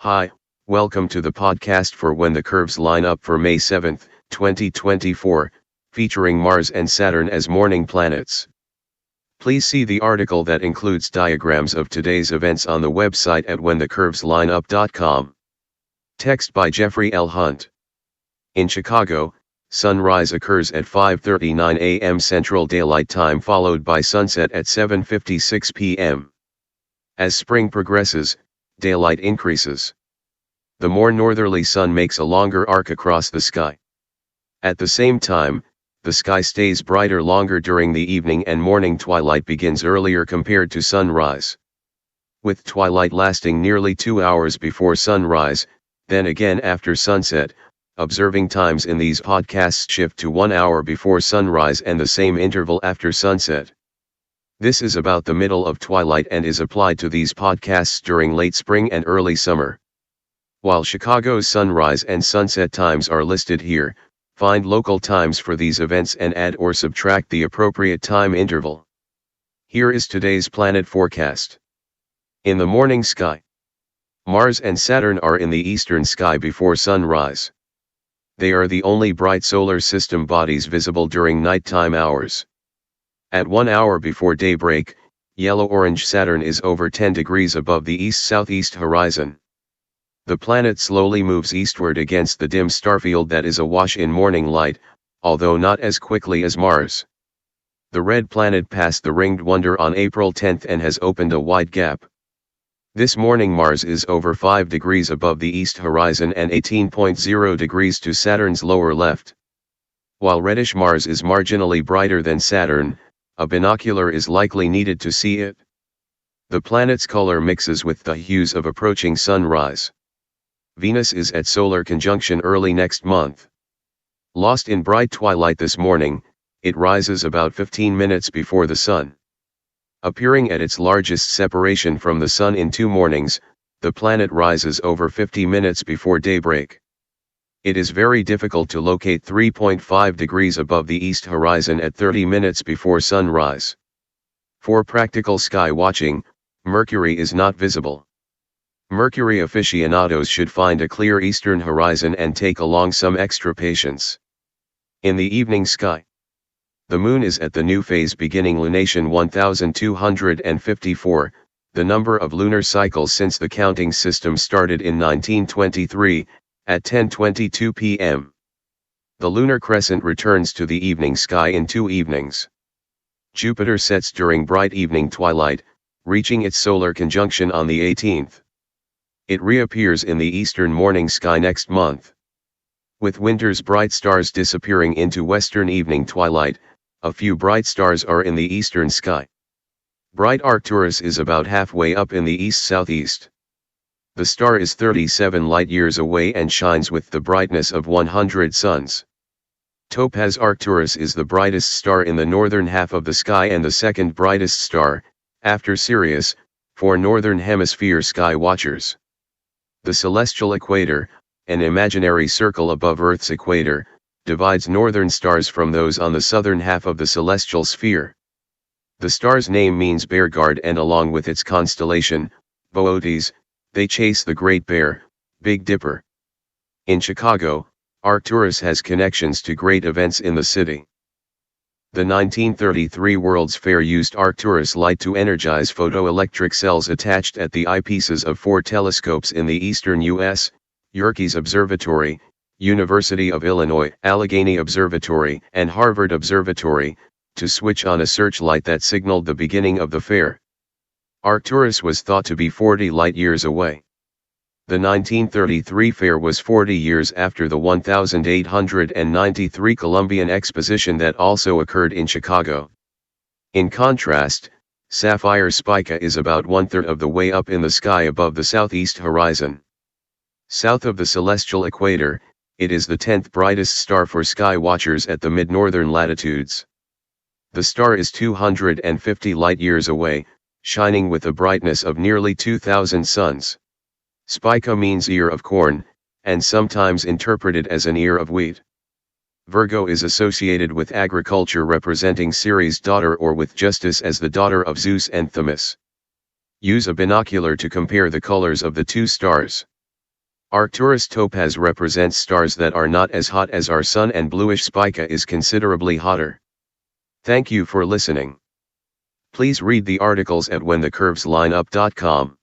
Hi, welcome to the podcast for When the Curves Line Up for May 7, 2024, featuring Mars and Saturn as morning planets. Please see the article that includes diagrams of today's events on the website at whenthecurveslineup.com. Text by Jeffrey L. Hunt. In Chicago, sunrise occurs at 5:39 a.m. Central Daylight Time, followed by sunset at 7:56 p.m. As spring progresses, daylight increases. The more northerly sun makes a longer arc across the sky. At the same time, the sky stays brighter longer during the evening and morning twilight begins earlier compared to sunrise. With twilight lasting nearly 2 hours before sunrise, then again after sunset, observing times in these podcasts shift to 1 hour before sunrise and the same interval after sunset. This is about the middle of twilight and is applied to these podcasts during late spring and early summer. While Chicago's sunrise and sunset times are listed here, find local times for these events and add or subtract the appropriate time interval. Here is today's planet forecast. In the morning sky, Mars and Saturn are in the eastern sky before sunrise. They are the only bright solar system bodies visible during nighttime hours. At 1 hour before daybreak, yellow-orange Saturn is over 10 degrees above the east-southeast horizon. The planet slowly moves eastward against the dim starfield that is awash in morning light, although not as quickly as Mars. The red planet passed the ringed wonder on April 10 and has opened a wide gap. This morning Mars is over 5 degrees above the east horizon and 18.0 degrees to Saturn's lower left. While reddish Mars is marginally brighter than Saturn, a binocular is likely needed to see it. The planet's color mixes with the hues of approaching sunrise. Venus is at solar conjunction early next month. Lost in bright twilight this morning, it rises about 15 minutes before the sun. Appearing at its largest separation from the sun in 2 mornings, the planet rises over 50 minutes before daybreak. It is very difficult to locate 3.5 degrees above the east horizon at 30 minutes before sunrise. For practical sky watching, Mercury is not visible. Mercury aficionados should find a clear eastern horizon and take along some extra patience. In the evening sky, the moon is at the new phase beginning lunation 1254, the number of lunar cycles since the counting system started in 1923, at 10:22 p.m. The lunar crescent returns to the evening sky in 2 evenings. Jupiter sets during bright evening twilight, reaching its solar conjunction on the 18th. It reappears in the eastern morning sky next month. With winter's bright stars disappearing into western evening twilight, a few bright stars are in the eastern sky. Bright Arcturus is about halfway up in the east-southeast. The star is 37 light-years away and shines with the brightness of 100 suns. Topaz Arcturus is the brightest star in the northern half of the sky and the second brightest star, after Sirius, for northern hemisphere sky watchers. The celestial equator, an imaginary circle above Earth's equator, divides northern stars from those on the southern half of the celestial sphere. The star's name means bear guard, and along with its constellation, Boötes, they chase the Great Bear, Big Dipper. In Chicago, Arcturus has connections to great events in the city. The 1933 World's Fair used Arcturus light to energize photoelectric cells attached at the eyepieces of 4 telescopes in the eastern U.S., Yerkes Observatory, University of Illinois, Allegheny Observatory, and Harvard Observatory, to switch on a searchlight that signaled the beginning of the fair. Arcturus was thought to be 40 light-years away. The 1933 fair was 40 years after the 1893 Columbian Exposition that also occurred in Chicago. In contrast, Sapphire Spica is about 1/3 of the way up in the sky above the southeast horizon. South of the celestial equator, it is the 10th brightest star for sky watchers at the mid-northern latitudes. The star is 250 light-years away, shining with a brightness of nearly 2,000 suns. Spica means ear of corn, and sometimes interpreted as an ear of wheat. Virgo is associated with agriculture, representing Ceres' daughter, or with justice as the daughter of Zeus and Themis. Use a binocular to compare the colors of the 2 stars. Arcturus topaz represents stars that are not as hot as our Sun, and bluish Spica is considerably hotter. Thank you for listening. Please read the articles at whenthecurveslineup.com.